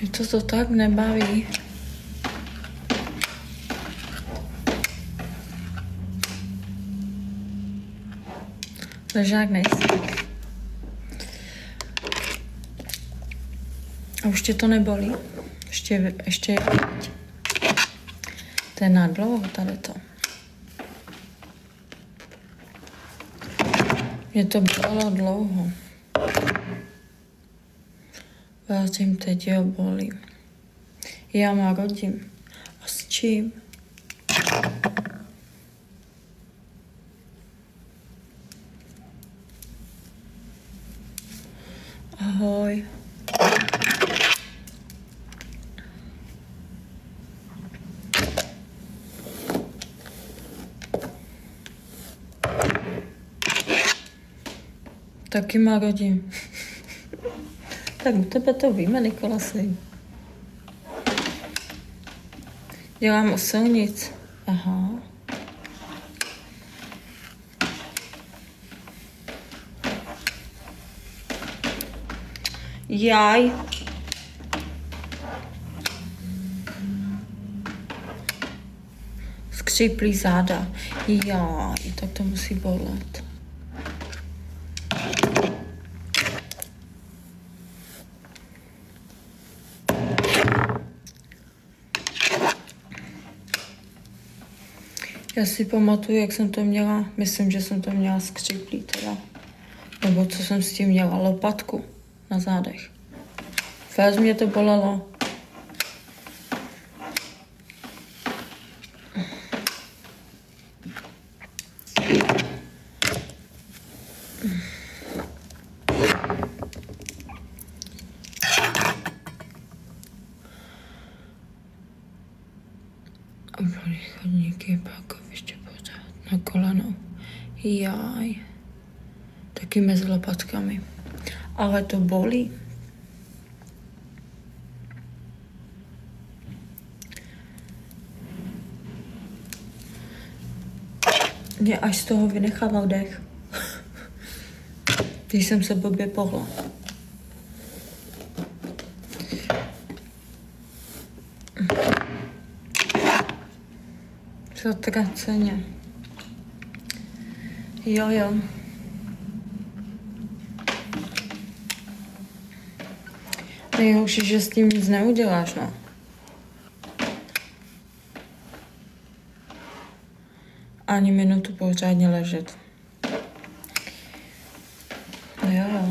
Mě to tak nebaví. Ležák nejsem. A už tě to nebolí? Ještě to je na dlouho tady to. Mě to bolelo dlouho. Vážím, teď jo bolí. Já má rodím. A s čím? Ahoj. Taky má rodím. Tak u tebe to víme, Nikolasi. Dělám o silnic. Aha. Jaj. Skříplý záda. Jaj, tak to musí bolet. Já si pamatuju, jak jsem to měla, myslím, že jsem to měla skříplý teda. Nebo co jsem s tím měla, lopatku na zádech. Fakt mě to bolelo. Chodníky, parkoviště pořád na koleno. Jaj. Taky mezi lopatkami. Ale to bolí. Mě až z toho vynechával dech. Když jsem se blbě pohla. Zatraceně. Jo. Nejhorší, že s tím nic neuděláš, no. Ani minutu pořádně ležet. Jo.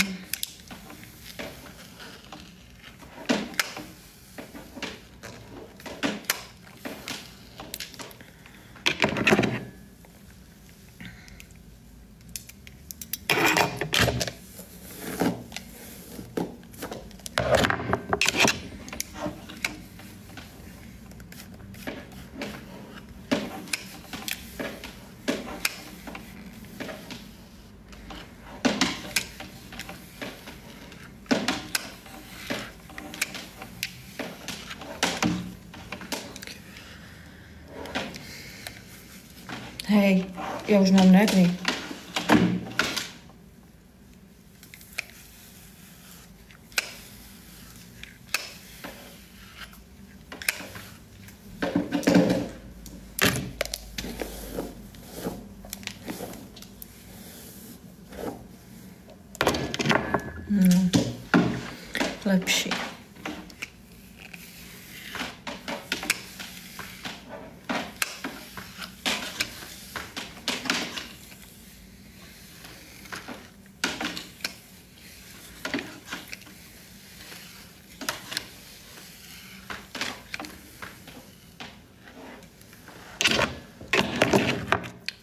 Hej, já už mám nervy. No, lepší.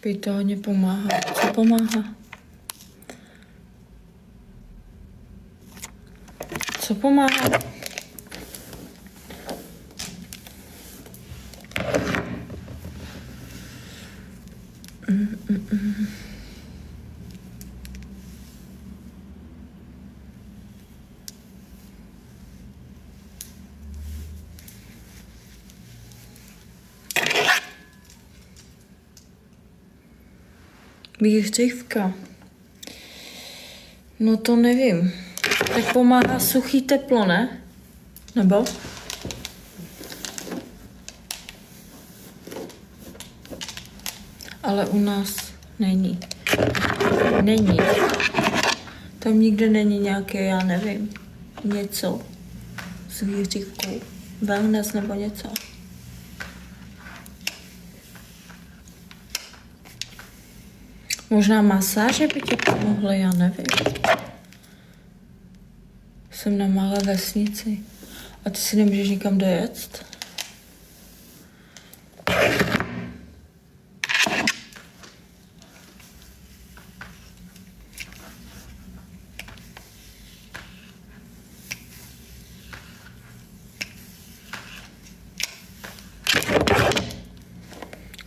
Prý to hodně pomáhá. Co pomáhá? Co pomáhá? Výhřívka. No to nevím. Tak pomáhá suchý teplo, ne? Nebo? Ale u nás není. Není. Tam nikde není nějaké, já nevím, něco s výřivkou. Wellness nebo něco. Možná masáže by ti pomohly, já nevím. Jsem na malé vesnici a ty si nemůžeš nikam dojet.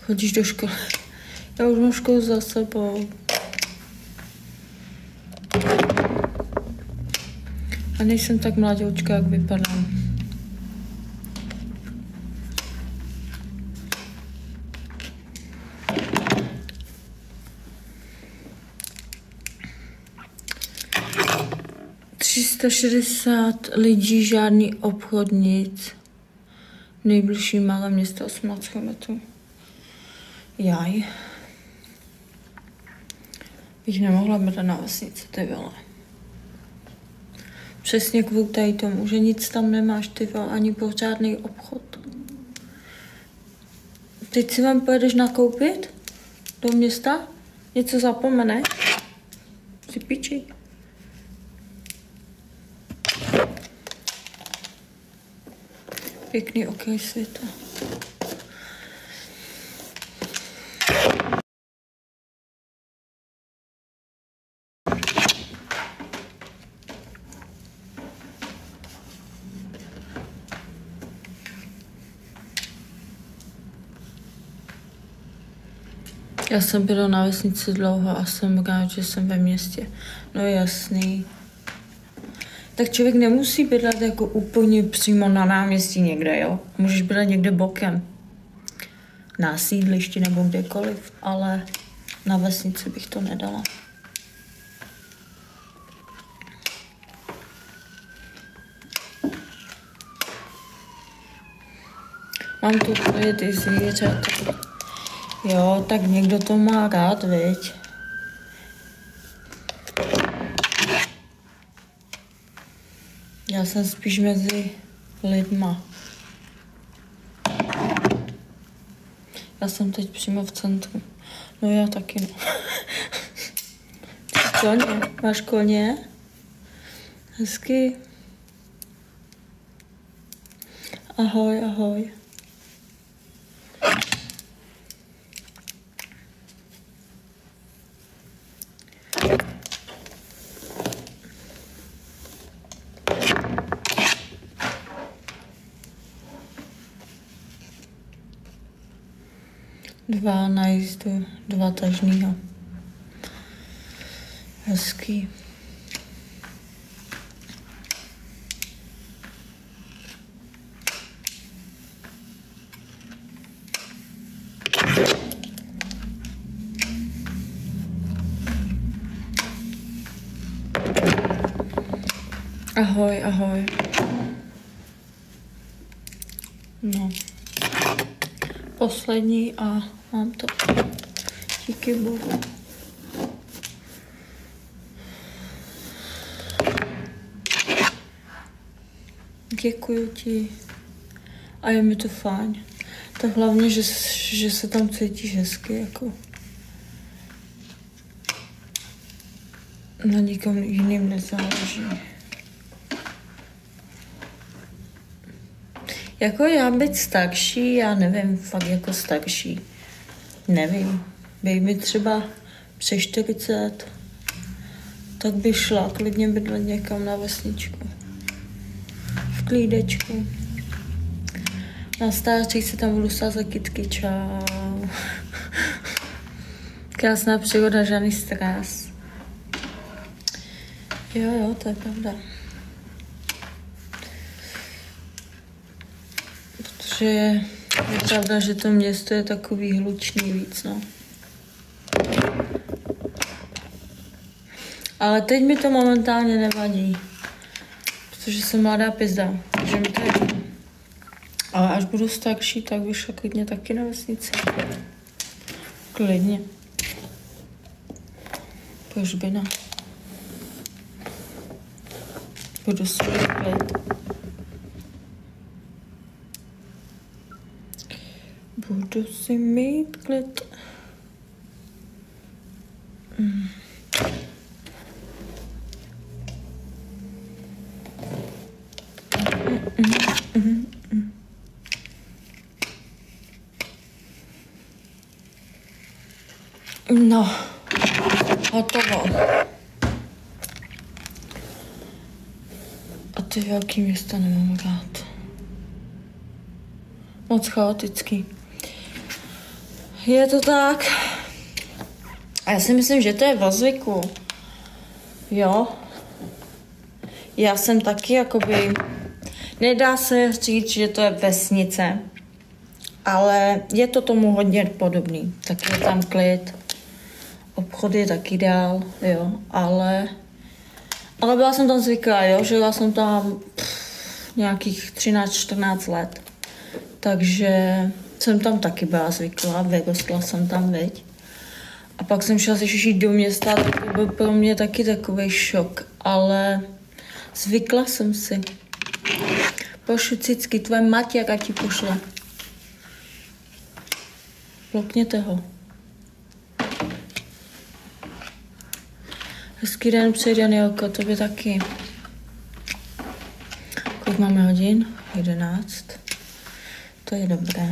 Chodíš do školy. Já už mám školu za sebou. A nejsem tak mladoučka, jak vypadám. ...360 lidí, žádný obchod, nic. Nejbližší malé město 18 km. Jaj. Bych nemohla být na vesnici, ty vole. Přesně kvůli tady tomu, že nic tam nemáš, ty vole, ani pořádný obchod. Teď si vám pojedeš nakoupit do města? Něco zapomeneš? Si piči. Pěkný okraj světa. Já jsem byla na vesnici dlouho a jsem rád, že jsem ve městě. No jasný. Tak člověk nemusí bydlet jako úplně přímo na náměstí někde, jo? Můžeš bydlet někde bokem. Na sídlišti nebo kdekoliv, ale na vesnici bych to nedala. Mám tu klid i zvířata. Jo, tak někdo to má rád, viď? Já jsem spíš mezi lidma. Já jsem teď přímo v centru. No já taky, no. Koně. Máš koně? Hezky. Ahoj, ahoj. Dva na jízdu, 2 tažnýho. Hezký. Ahoj, ahoj. No. Poslední a mám to. Díky bohu. Děkuju ti. A je mi to fajn. Tak hlavně, že se tam cítíš hezky, jako. Na nikom jiným nezáleží. Jako já být starší, já nevím, fakt jako starší. Nevím. Bej mi třeba přes 40, tak by šla klidně bydlet někam na vesničku. V klídečku. Na stáčích se tam budu sázet kytky, čau. Krásná příroda, žádný stres. Jo, to je pravda. Protože je pravda, že to město je takový hlučný víc, no. Ale teď mi to momentálně nevadí. Protože jsem mladá pizda. takže mi to je jedno. Ale až budu starší, tak bych šla klidně taky na vesnici. Klidně. Proč by ne? Budu si mít klid. Budu si mít klid. No, hotovo. A ty velký města nemám rád. Moc chaotický. Je to tak. A já si myslím, že to je ve zvyku. Jo. Já jsem taky jakoby... Nedá se říct, že to je vesnice. Ale je to tomu hodně podobný. Taky je tam klid. Obchod je taky dál, jo. Ale byla jsem tam zvyklá, jo. Žila jsem tam nějakých 13-14 let. Takže jsem tam taky byla zvyklá, vyrostla jsem tam, viď. A pak jsem šla žít do města, tak to byl pro mě taky takový šok, ale zvykla jsem si. Pošlu cicky, tvoje Matěka ti pošle. Blokněte ho. Hezký den přeji, Danielko, tobě taky. Kolik máme hodin? 11. To je dobré.